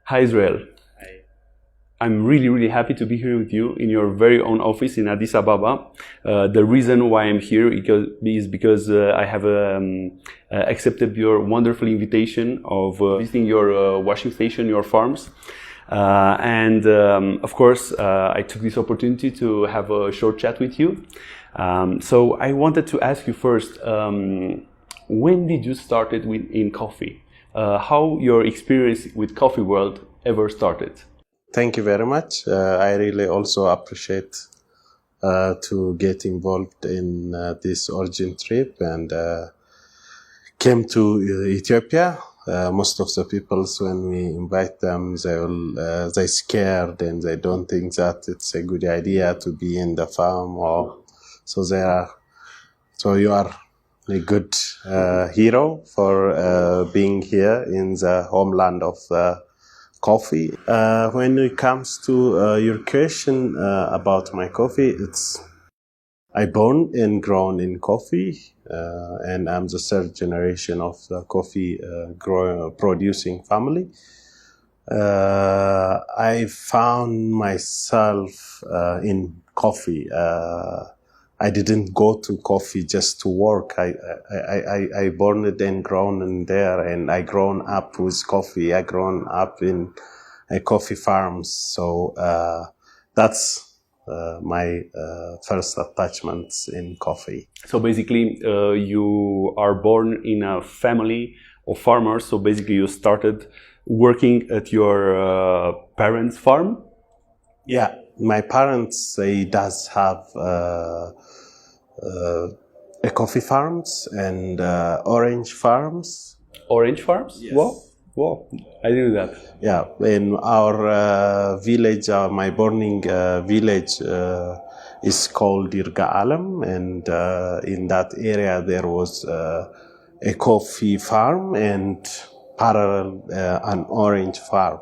Hi Israel. Hi. I'm really happy to be here with you in your very own office in Addis Ababa. The reason why I'm here is because I have accepted your wonderful invitation of visiting your washing station, your farms. Of course, I took this opportunity to have a short chat with you. So I wanted to ask you first, when did you start in coffee? How your experience with coffee world ever started? Thank you very much. I really also appreciate to get involved in this origin trip and came to Ethiopia. Most of the people, when we invite them, they scared and they don't think that it's a good idea to be in the farm, or so you are a good hero for being here in the homeland of coffee. When it comes to your question about my coffee, I born and grown in coffee, and I'm the third generation of the coffee producing family. I found myself in coffee. I didn't go to coffee just to work. I born it and grown in there, and I grown up with coffee. I grown up in a coffee farms. So that's my first attachments in coffee. So basically, you are born in a family of farmers. So basically, you started working at your parents' farm? Yeah, my parents, they does have a coffee farms and orange farms. Orange farms? Yes. Wow, I knew that. Yeah, in our village, my burning village is called 𝐃𝐫𝐸𝐫, and in that area there was a coffee farm and parallel an orange farm.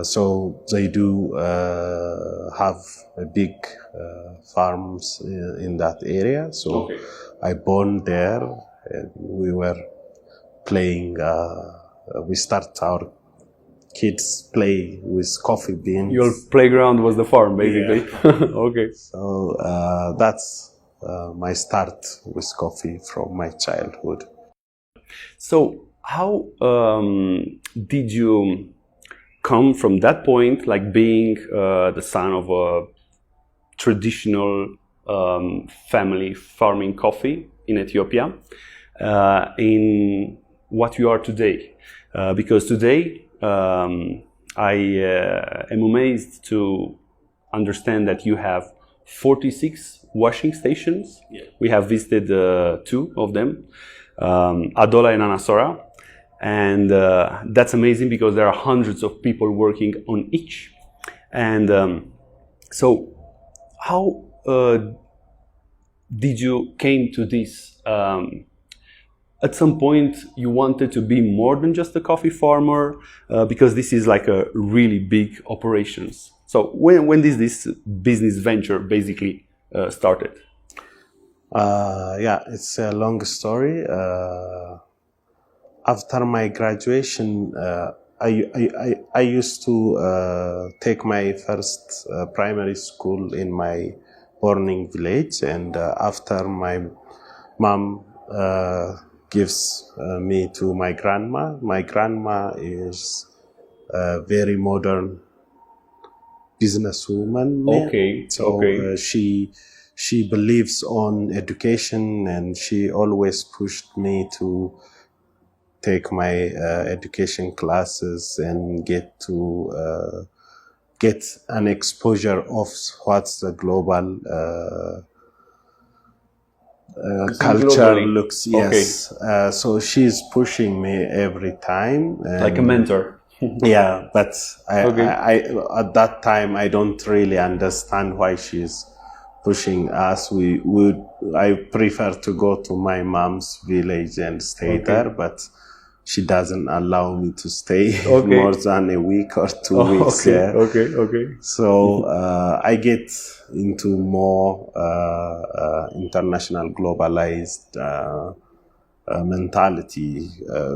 So they do have a big farms in that area. So okay. I born there, and we were playing. We start our kids play with coffee beans. Your playground was the farm, basically. Yeah. Okay. So that's my start with coffee from my childhood. So how did you come from that point, like being the son of a traditional family farming coffee in Ethiopia, in what you are today? Because today I am amazed to understand that you have 46 washing stations. Yeah. We have visited 2 of them, Adola and Anasora. And that's amazing because there are hundreds of people working on each. And so how did you came to this? At some point you wanted to be more than just a coffee farmer, because this is like a really big operations. So when did this business venture basically started? Yeah, it's a long story. After my graduation, I used to take my first primary school in my born village, and after my mom gives me to my grandma. My grandma is a very modern businesswoman. Okay. So okay. She believes on education, and she always pushed me to take my education classes and get an exposure of what's the global culture looks. Yes. Okay. So she's pushing me every time. Like a mentor. Yeah, but I at that time I don't really understand why she's pushing us. I prefer to go to my mom's village and stay there, but she doesn't allow me to stay more than a week or 2 weeks. Okay. So I get into more international globalized mentality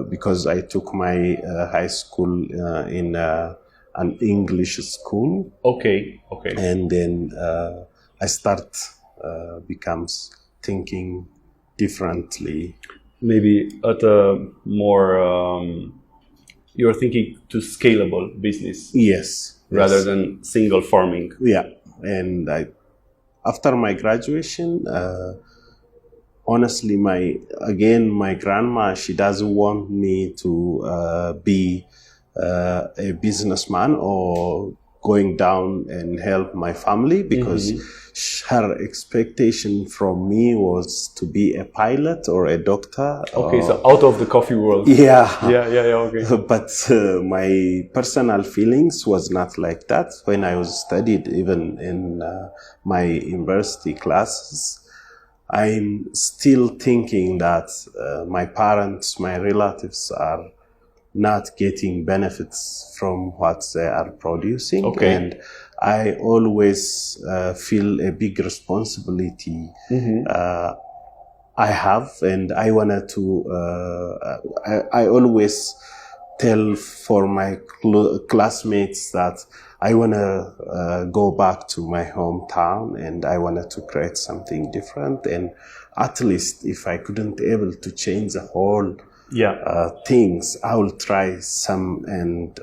because I took my high school in an English school. Okay. And then I start becomes thinking differently. Maybe at a more you're thinking to scalable business. Yes. Rather than single farming. Yeah, and after my graduation, honestly, my grandma, she doesn't want me to be a businessman or going down and help my family because her expectation from me was to be a pilot or a doctor. Okay, so out of the coffee world. Yeah. Okay. But my personal feelings was not like that. When I was studied, even in my university classes, I'm still thinking that my parents, my relatives are not getting benefits from what they are producing. Okay. And I always feel a big responsibility I have, and I wanted to, I always tell for my classmates that I want to go back to my hometown and I wanted to create something different. And at least if I couldn't able to change the whole things, I will try some and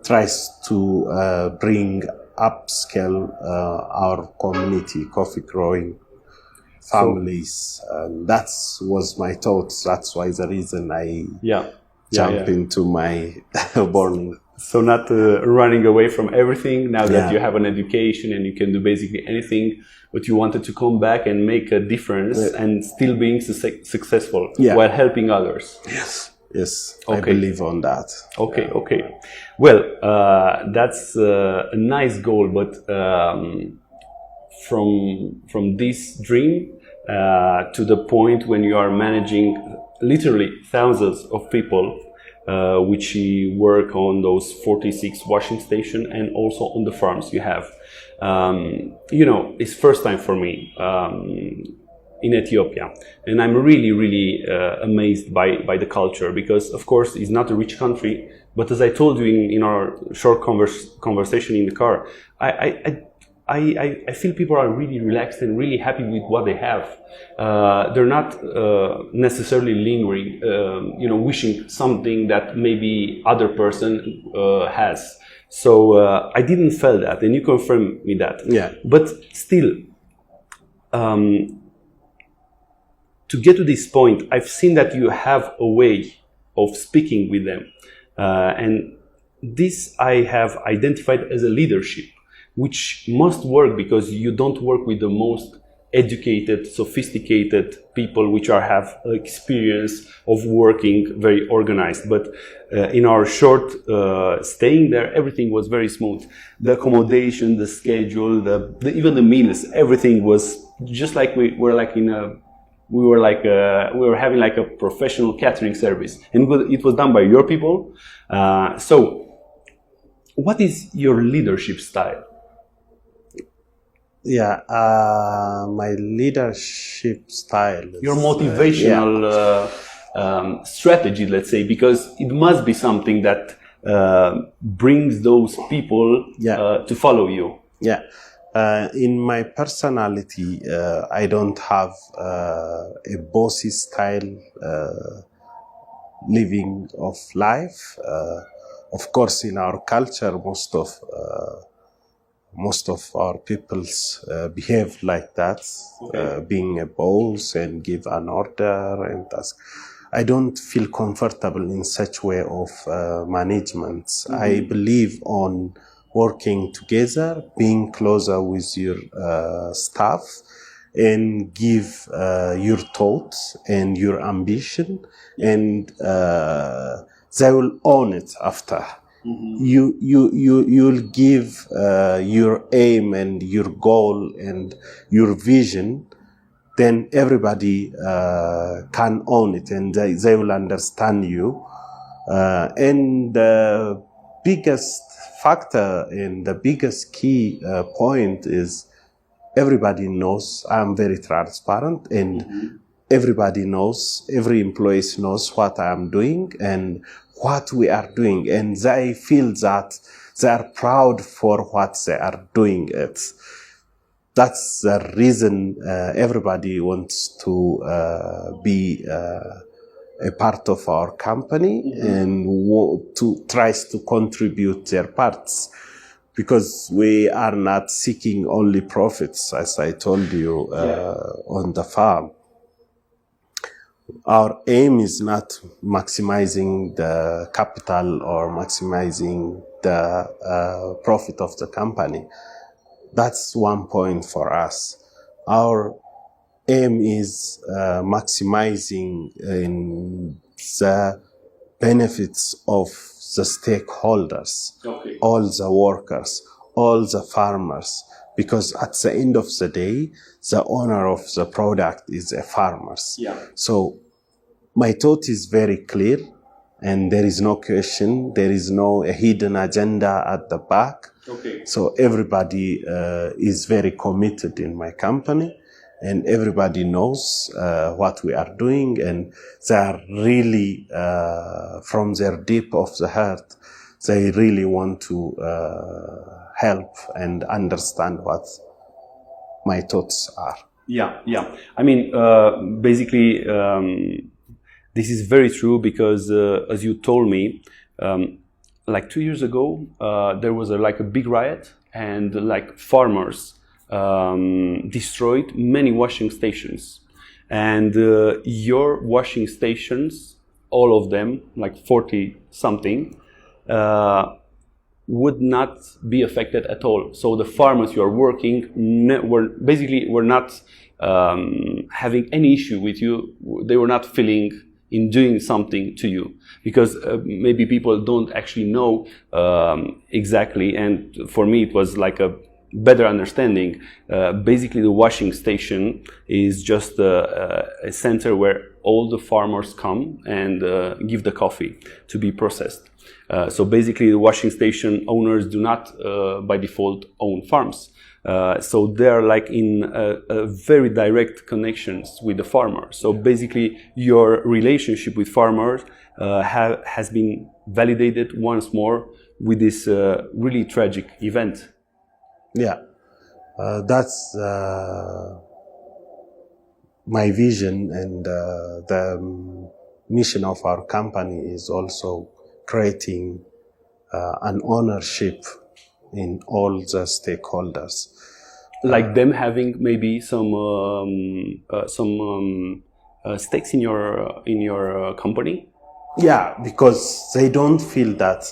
tries to bring upscale our community, coffee growing families. That was my thoughts. That's why the reason I jump into my burning. So not running away from everything now that you have an education and you can do basically anything, but you wanted to come back and make a difference and still being successful while helping others. Yes, I believe on that. Okay. Well, that's a nice goal, but from this dream to the point when you are managing literally thousands of people, which work on those 46 washing stations and also on the farms you have. It's first time for me in Ethiopia, and I'm really amazed by the culture, because of course it's not a rich country, but as I told you in our short conversation in the car, I feel people are really relaxed and really happy with what they have. They're not necessarily lingering, wishing something that maybe other person has. So I didn't feel that, and you confirmed me that. Yeah. But still, to get to this point, I've seen that you have a way of speaking with them, and this I have identified as a leadership, which must work because you don't work with the most educated, sophisticated people which have experience of working very organized. But in our short staying there, everything was very smooth. The accommodation, the schedule, even the meals, everything was just like we were having like a professional catering service, and it was done by your people. So, what is your leadership style? Yeah, my leadership style. Your motivational strategy, let's say, because it must be something that brings those people to follow you. Yeah. In my personality, I don't have a bossy style living of life. Of course, in our culture, most of our peoples behave like that, being a boss and give an order and task. I don't feel comfortable in such way of management. I believe on working together, being closer with your staff, and give your thoughts and your ambition, and they will own it after. You'll give your aim and your goal and your vision, then everybody can own it, and they will understand you. And the biggest factor and the biggest key point is everybody knows I'm very transparent, and everybody knows, every employee knows what I am doing and what we are doing, and they feel that they are proud for what they are doing. That's the reason everybody wants to be a part of our company and tries to contribute their parts, because we are not seeking only profits, as I told you, on the farm. Our aim is not maximizing the capital or maximizing the profit of the company. That's one point for us. Our aim is maximizing in the benefits of the stakeholders, all the workers, all the farmers, because at the end of the day, the owner of the product is the farmers. So my thought is very clear, and there is no question, there is no hidden agenda at the back. So everybody is very committed in my company, and everybody knows what we are doing, and they are really, from their deep of the heart, they really want to help and understand what my thoughts are. I mean, basically, this is very true, because as you told me, like 2 years ago, there was like a big riot, and like farmers destroyed many washing stations, and your washing stations, all of them, like 40 something, would not be affected at all. So the farmers you are working were not having any issue with you. They were not feeling in doing something to you, because maybe people don't actually know exactly, and for me it was like a better understanding. Basically the washing station is just a center where all the farmers come and give the coffee to be processed. So basically the washing station owners do not by default own farms. So they're like in a very direct connections with the farmer. So basically your relationship with farmers has been validated once more with this really tragic event. That's my vision, and the mission of our company is also creating an ownership in all the stakeholders, like them having maybe some stakes in your company. Because they don't feel that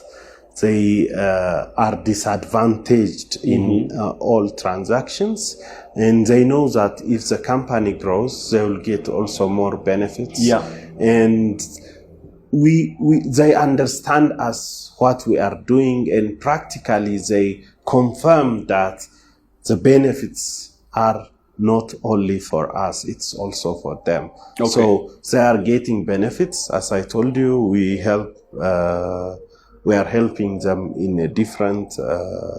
they are disadvantaged in all transactions, and they know that if the company grows, they will get also more benefits. And they understand us, what we are doing, and practically they confirm that the benefits are not only for us, it's also for them. So they are getting benefits. As I told you, we are helping them in a different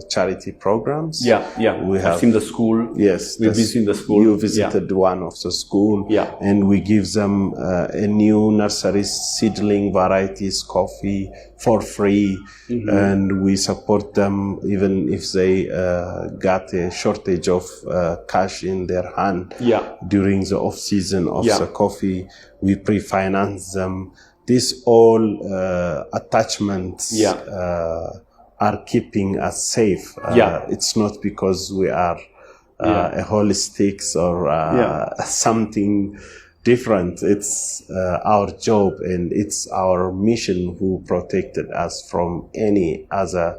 charity programs. We have seen the school. Yes, we've visited the school. You visited one of the school. And we give them a new nursery seedling varieties coffee for free, and we support them even if they got a shortage of cash in their hand during the off season of the coffee. We pre-finance them. These all attachments are keeping us safe. It's not because we are a holistics or something different. It's our job, and it's our mission who protected us from any other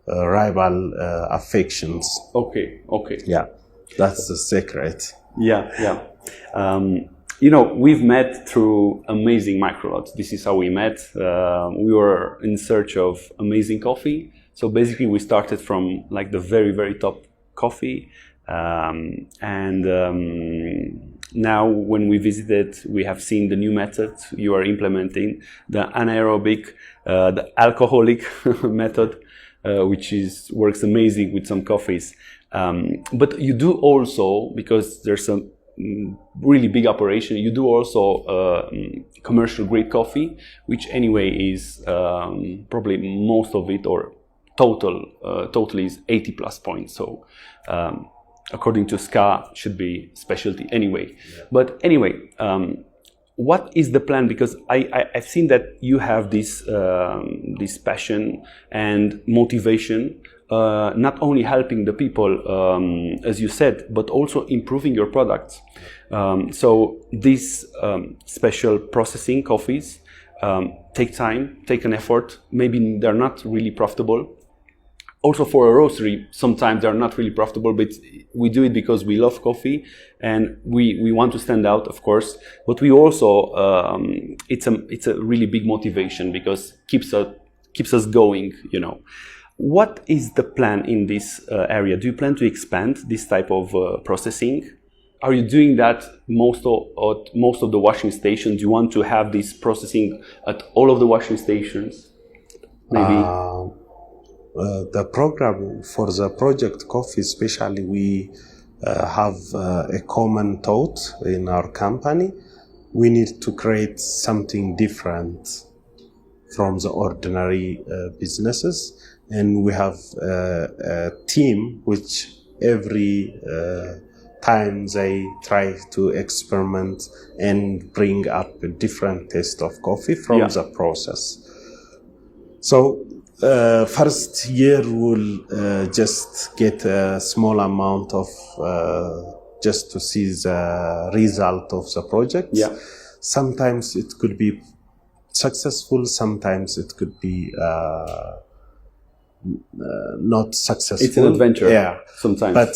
rival affections. That's the secret. You know, we've met through amazing microlots. This is how we met. We were in search of amazing coffee. So basically we started from like the very, very top coffee. Now when we visited, we have seen the new method you are implementing, the anaerobic, the alcoholic method, which works amazing with some coffees. But you do also, because there's really big operation. You do also commercial grade coffee, which anyway is probably most of it, or totally is 80 plus points. So according to SCA, should be specialty anyway. Yeah. But anyway, what is the plan? Because I've seen that you have this this passion and motivation, not only helping the people, as you said, but also improving your products. So these special processing coffees take time, take an effort. Maybe they're not really profitable. Also for a roastery, sometimes they're not really profitable, but we do it because we love coffee and we want to stand out, of course. But we also, it's a really big motivation because keeps us going, you know. What is the plan in this area? Do you plan to expand this type of processing? Are you doing that most of the washing stations? Do you want to have this processing at all of the washing stations? Maybe. The program for the project coffee, especially, we have a common thought in our company. We need to create something different from the ordinary businesses, and we have a team which every time they try to experiment and bring up a different taste of coffee from the process. So first year we'll just get a small amount of just to see the result of the project. Yeah. Sometimes it could be successful, sometimes it could be not successful. It's an adventure. Yeah, sometimes. But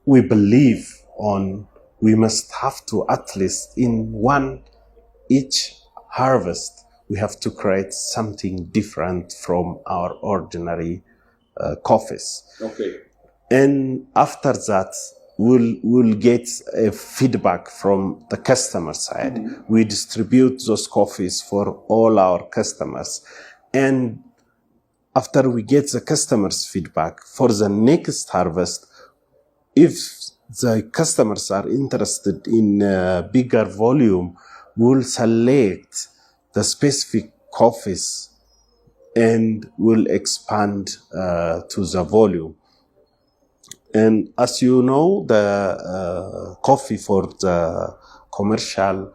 we believe we must have to, at least in each harvest, we have to create something different from our ordinary coffees. Okay. And after that, we'll get a feedback from the customer side. Mm-hmm. We distribute those coffees for all our customers. And after we get the customers' feedback for the next harvest, if the customers are interested in a bigger volume, we'll select the specific coffees and will expand to the volume. And as you know, the coffee for the commercial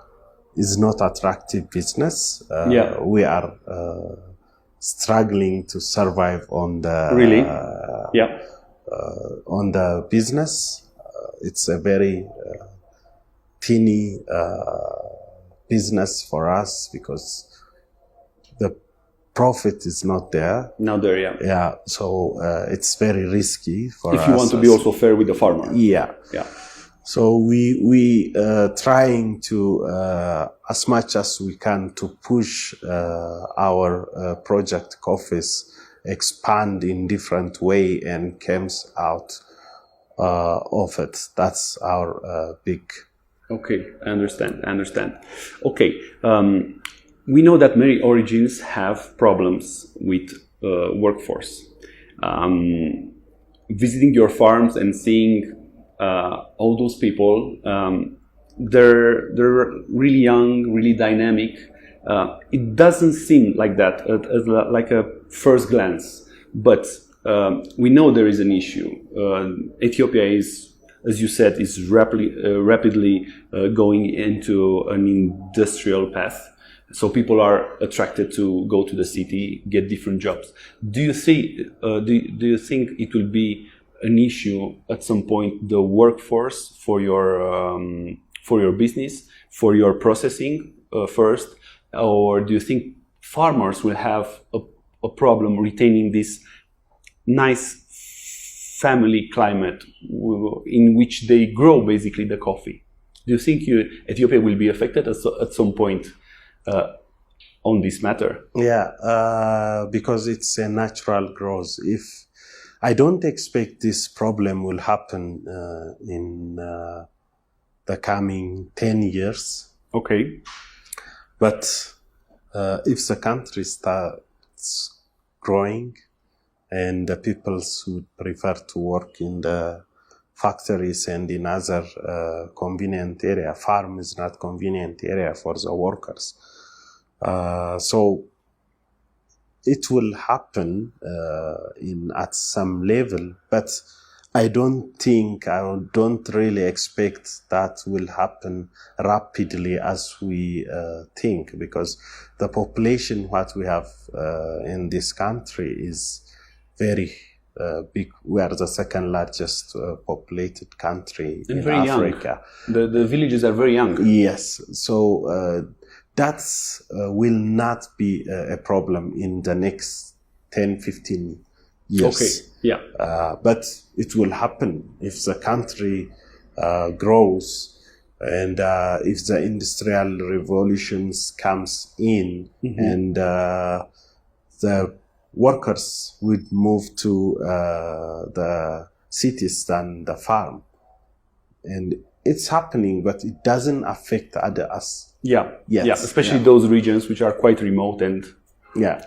is not attractive business. We are struggling to survive on the on the business. It's a very teeny business for us because the profit is not there. Not there, yeah. Yeah, so it's very risky for us. If you want to be also fair with the farmer. Yeah. Yeah. So we trying to, as much as we can, to push our project coffees expand in different way and comes out of it. That's our big. Okay, I understand. Okay, we know that many origins have problems with workforce. Visiting your farms and seeing all those people, they're really young, really dynamic. It doesn't seem like that at like a first glance, but we know there is an issue. Ethiopia is, as you said, is rapidly going into an industrial path. So people are attracted to go to the city, get different jobs. Do you think it will be an issue at some point, the workforce for your business, for your processing first, or do you think farmers will have a problem retaining this nice family climate in which they grow basically the coffee? Do you think Ethiopia will be affected at some point on this matter? Yeah, because it's a natural growth. If I don't expect this problem will happen in the coming 10 years. Okay. But if the country starts growing and the people would prefer to work in the factories and in other convenient area. Farm is not convenient area for the workers. So it will happen at some level, but I don't really expect that will happen rapidly as we think, because the population what we have in this country is very big. We are the second largest populated country and in very Africa. Young. The villages are very young. Yes, so that will not be a problem in the next 10, 15 years. Okay, yeah. But it will happen if the country grows and if the industrial revolutions comes in, and the workers would move to the cities than the farm. And it's happening, but it doesn't affect us. Yeah, Yes. yeah, especially those regions which are quite remote and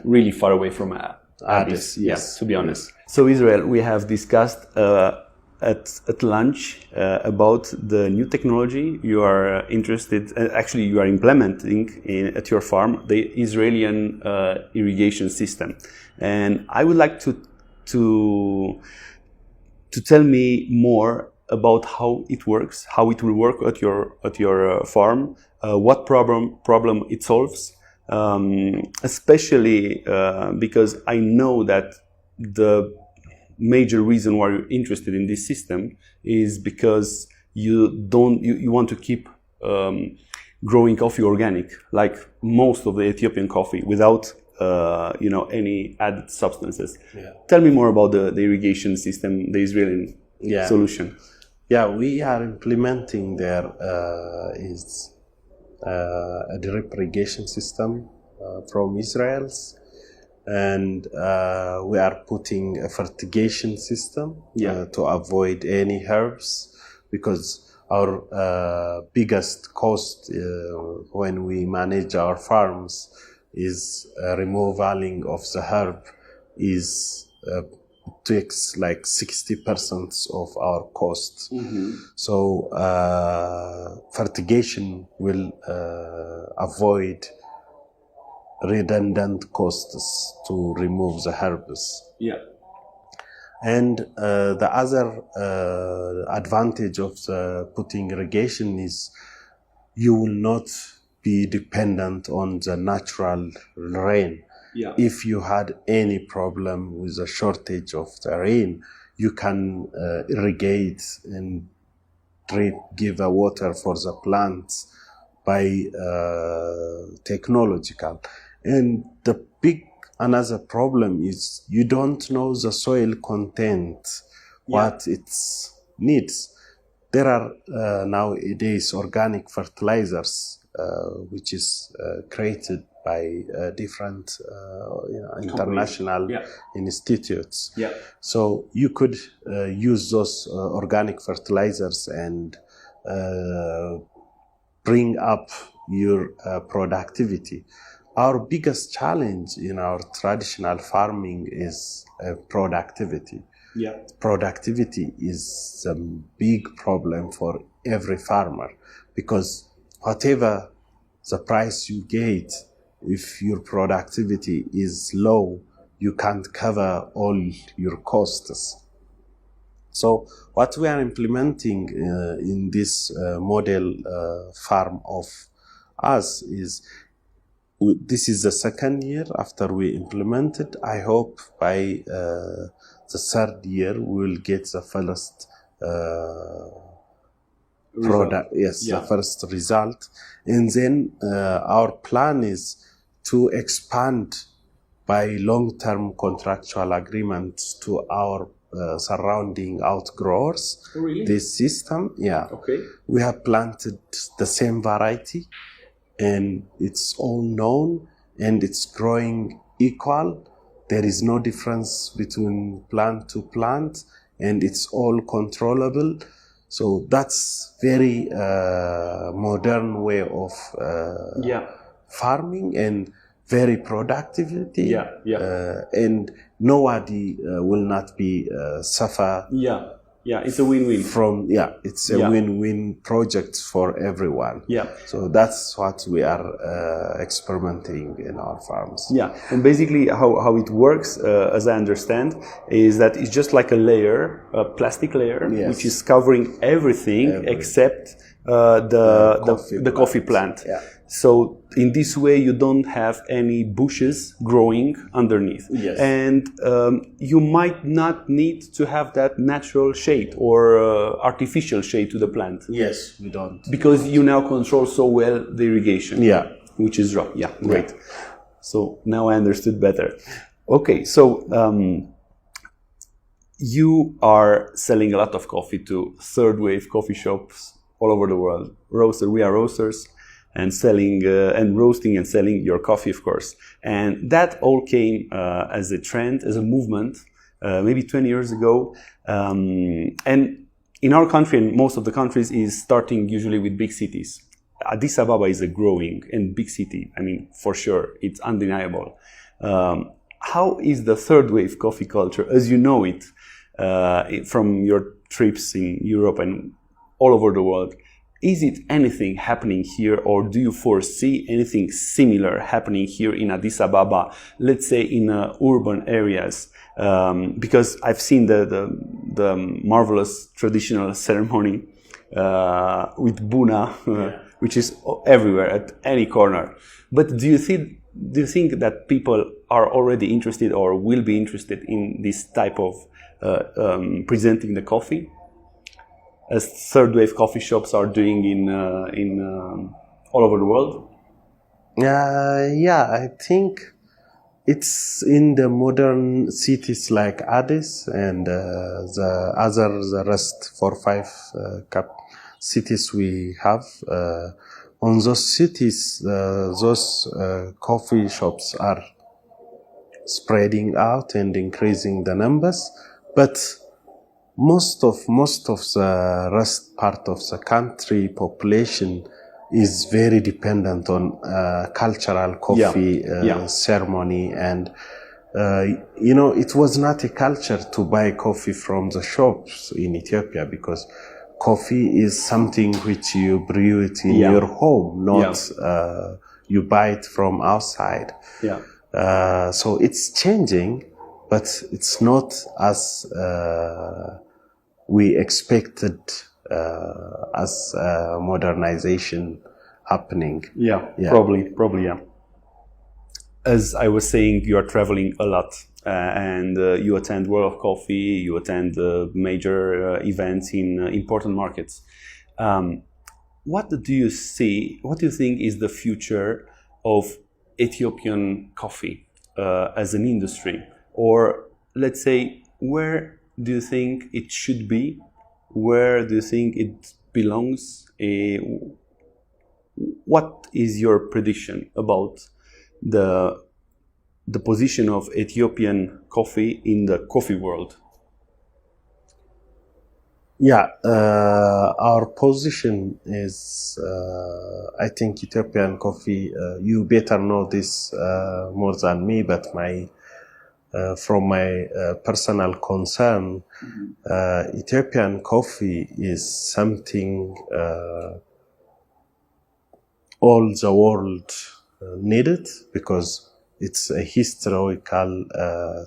really far away from Addis. Yes. To be honest. So Israel, we have discussed at lunch about the new technology you are interested. Actually, you are implementing at your farm, the Israeli irrigation system, and I would like to tell me more about how it works, how it will work at your farm, what problem it solves, especially because I know that the major reason why you're interested in this system is because you want to keep growing coffee organic, like most of the Ethiopian coffee, without any added substances. Yeah. Tell me more about the irrigation system, the Israeli solution. Yeah, we are implementing there is a drip irrigation system from Israel, and we are putting a fertigation system to avoid any herbs, because our biggest cost when we manage our farms is removaling of the herb takes like 60% of our cost. So fertigation will avoid redundant costs to remove the herbs. Yeah. And the other advantage of putting irrigation is you will not be dependent on the natural rain. Yeah. If you had any problem with the shortage of the rain, you can irrigate and give a water for the plants by technological. And the another problem is you don't know the soil content, what it needs. There are nowadays organic fertilizers, which is created by different international institutes. Yeah. So you could use those organic fertilizers and bring up your productivity. Our biggest challenge in our traditional farming is productivity. Yeah. Productivity is a big problem for every farmer, because whatever the price you get, if your productivity is low, you can't cover all your costs. So what we are implementing in this model farm of us is, this is the second year after we implemented. I hope by the third year we will get the first product. Yes, the first result. And then our plan is to expand by long-term contractual agreements to our surrounding outgrowers. Oh, really? This system, Okay. We have planted the same variety, and it's all known, and it's growing equal. There is no difference between plant to plant, and it's all controllable. So that's very modern way of farming, and very productivity. And nobody will not be suffer Yeah, it's a win-win. It's a win-win project for everyone. Yeah. So that's what we are experimenting in our farms. Yeah, and basically how it works, as I understand, is that it's just like a layer, a plastic layer, which is covering everything except the coffee plant. Yeah. So in this way, you don't have any bushes growing underneath. Yes. And you might not need to have that natural shade or artificial shade to the plant. Yes, we don't. Because you now control so well the irrigation. Yeah. Which is right. Yeah, great. Yeah. So now I understood better. Okay, so you are selling a lot of coffee to third wave coffee shops all over the world. We are roasters. And selling and roasting and selling your coffee, of course. And that all came as a trend, as a movement, maybe 20 years ago. And in our country and most of the countries is starting usually with big cities. Addis Ababa is a growing and big city. I mean, for sure, it's undeniable. How is the third wave coffee culture, as you know it, from your trips in Europe and all over the world? Is it anything happening here, or do you foresee anything similar happening here in Addis Ababa, let's say in urban areas? Because I've seen the marvelous traditional ceremony with Buna, which is everywhere at any corner. But do you think that people are already interested or will be interested in this type of presenting the coffee, as third wave coffee shops are doing in all over the world? I think it's in the modern cities like Addis and the rest 4 or 5 cities we have. On those cities, those coffee shops are spreading out and increasing the numbers, but most of the rest part of the country population is very dependent on cultural coffee ceremony, and it was not a culture to buy coffee from the shops in Ethiopia, because coffee is something which you brew it in your home, not you buy it from outside. So it's changing, but it's not as we expected as modernization happening. Probably. As I was saying, you are traveling a lot, and you attend World of Coffee, you attend major events in important markets. What do you think is the future of Ethiopian coffee as an industry? Or let's say, where do you think it should be? Where do you think it belongs? What is your prediction about the position of Ethiopian coffee in the coffee world? Our position is, I think Ethiopian coffee, you better know this more than me, but from my personal concern, Ethiopian coffee is something all the world needed, because it's a historical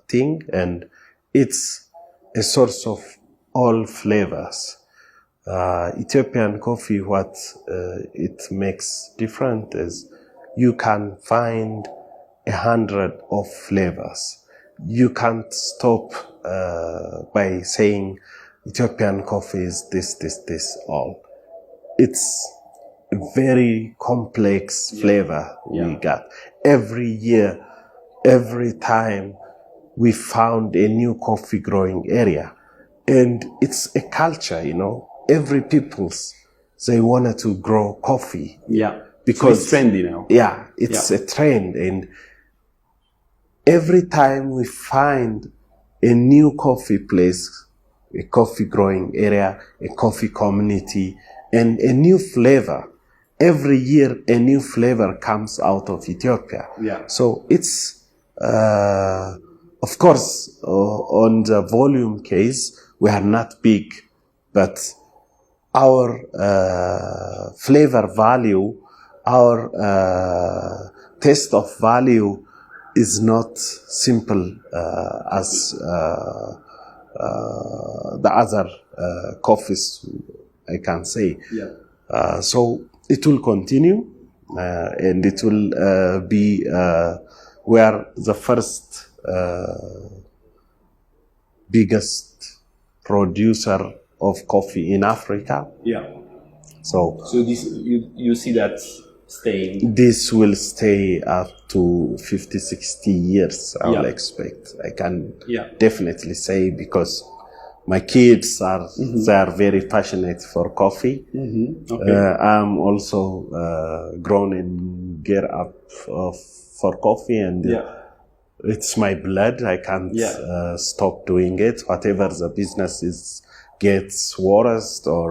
thing, and it's a source of all flavors. Ethiopian coffee, what it makes different is you can find 100 of flavors. You can't stop by saying Ethiopian coffee is this all. It's a very complex flavor we got. Every year, every time, we found a new coffee growing area. And it's a culture, Every people's, they wanted to grow coffee. Because so it's trendy now. It's a trend. And every time we find a new coffee place, a coffee growing area, a coffee community, and a new flavor, every year a new flavor comes out of Ethiopia. So it's, of course, on the volume case, We are not big, but our flavor value, our taste of value is not simple as the other coffees, I can say. Yeah. So it will continue, and it will be we are the first biggest producer of coffee in Africa. Yeah. So this you see that staying. This will stay up to 50, 60 years, I will Yeah. expect. I can Yeah. definitely say, because my kids are they are very passionate for coffee. Okay. I'm also grown and gear up for coffee, and it's my blood. I can't stop doing it. Whatever the business is gets worse or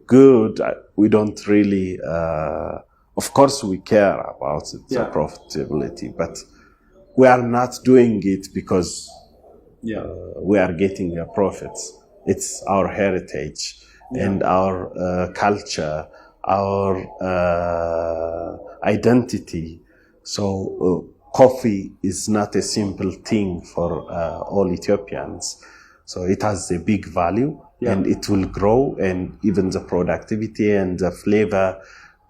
good, we don't really. Of course, we care about it, the profitability, but we are not doing it because we are getting a profit. It's our heritage and our culture, our identity. So coffee is not a simple thing for all Ethiopians. So it has a big value, and it will grow, and even the productivity and the flavor,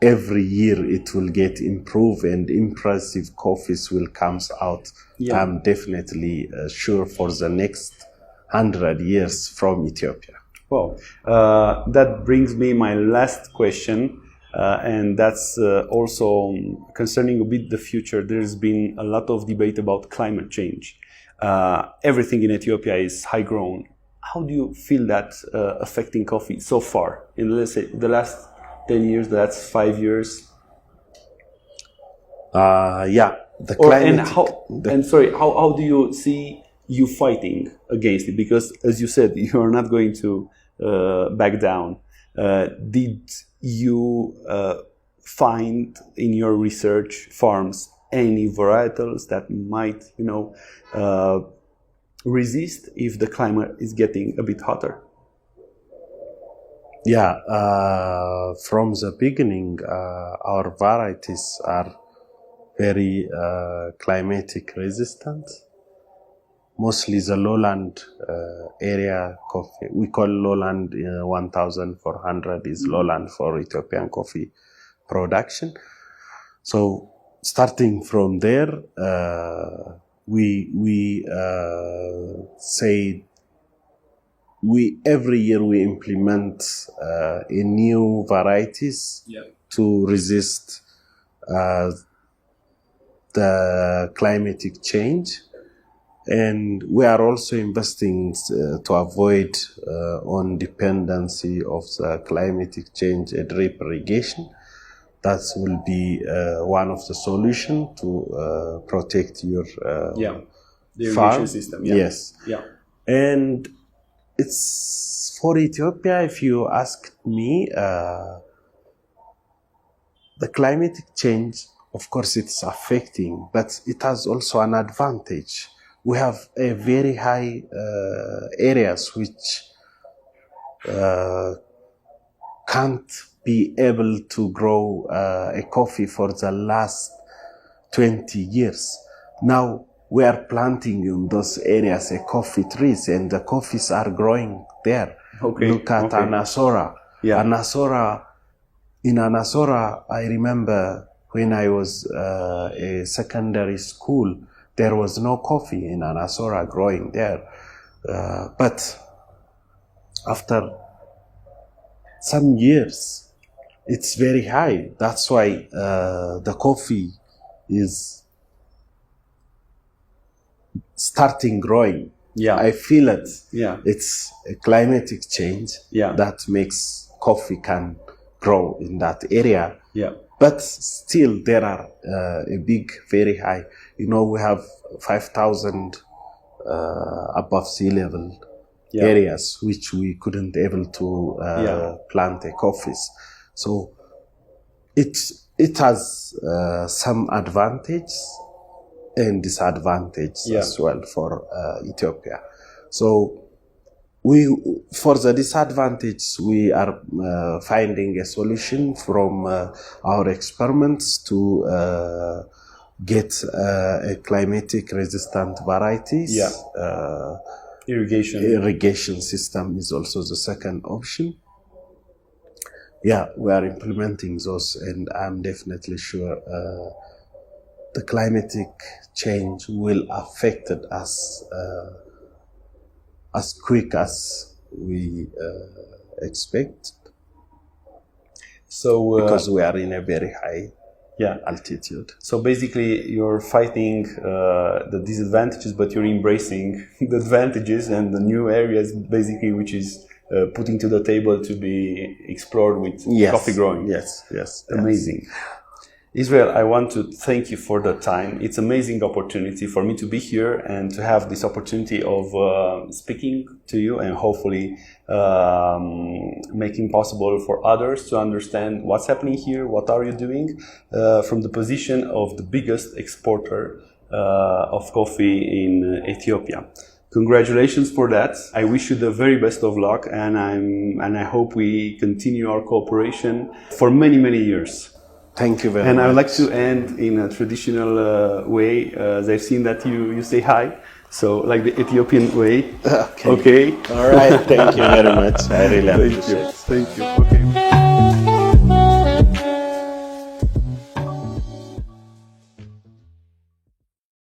every year it will get improved, and impressive coffees will come out. I'm definitely sure for the next 100 years from Ethiopia. Well, that brings me my last question, and that's also concerning a bit the future. There's been a lot of debate about climate change. Everything in Ethiopia is high grown. How do you feel that affecting coffee so far in, let's say, the last 10 years, that's 5 years? The climate. How do you see you fighting against it? Because, as you said, you are not going to back down. Did you find in your research farms any varietals that might, resist if the climate is getting a bit hotter? From the beginning, our varieties are very climatic resistant. Mostly the lowland area coffee. We call lowland 1,400 is lowland for Ethiopian coffee production. So starting from there, we say every year we implement a new varieties to resist the climatic change, and we are also investing to avoid on dependency of the climatic change and drip irrigation. That will be one of the solution to protect your the irrigation farm system. Yes. And it's for Ethiopia, if you ask me, the climatic change, of course, it's affecting, but it has also an advantage. We have a very high areas which can't be able to grow a coffee for the last 20 years. Now we are planting in those areas a coffee trees, and the coffees are growing there. Look at Anasora. In Anasora, I remember when I was a secondary school, there was no coffee in Anasora growing there. But after some years, it's very high. That's why the coffee is starting growing. I feel it. It's a climatic change that makes coffee can grow in that area. But still, there are a big, very high. We have 5,000 above sea level areas which we couldn't able to plant a coffees. So it has some advantages and disadvantages as well for Ethiopia. So For the disadvantage, we are finding a solution from our experiments to get a climatic resistant varieties. Yeah. Irrigation system is also the second option. Yeah, we are implementing those, and I'm definitely sure the climatic change will affect us as quick as we expect. So because we are in a very high altitude. So basically, you're fighting the disadvantages, but you're embracing the advantages and the new areas, basically, which is putting to the table to be explored with coffee growing. Yes. Amazing. Israel, I want to thank you for the time. It's an amazing opportunity for me to be here and to have this opportunity of speaking to you and hopefully making possible for others to understand what's happening here, what are you doing from the position of the biggest exporter of coffee in Ethiopia. Congratulations for that. I wish you the very best of luck, and I hope we continue our cooperation for many, many years. Thank you very much. And I would like to end in a traditional way. They've seen that you say hi, so like the Ethiopian way. Okay. All right. Thank you very much. I really appreciate it. Thank you. Okay.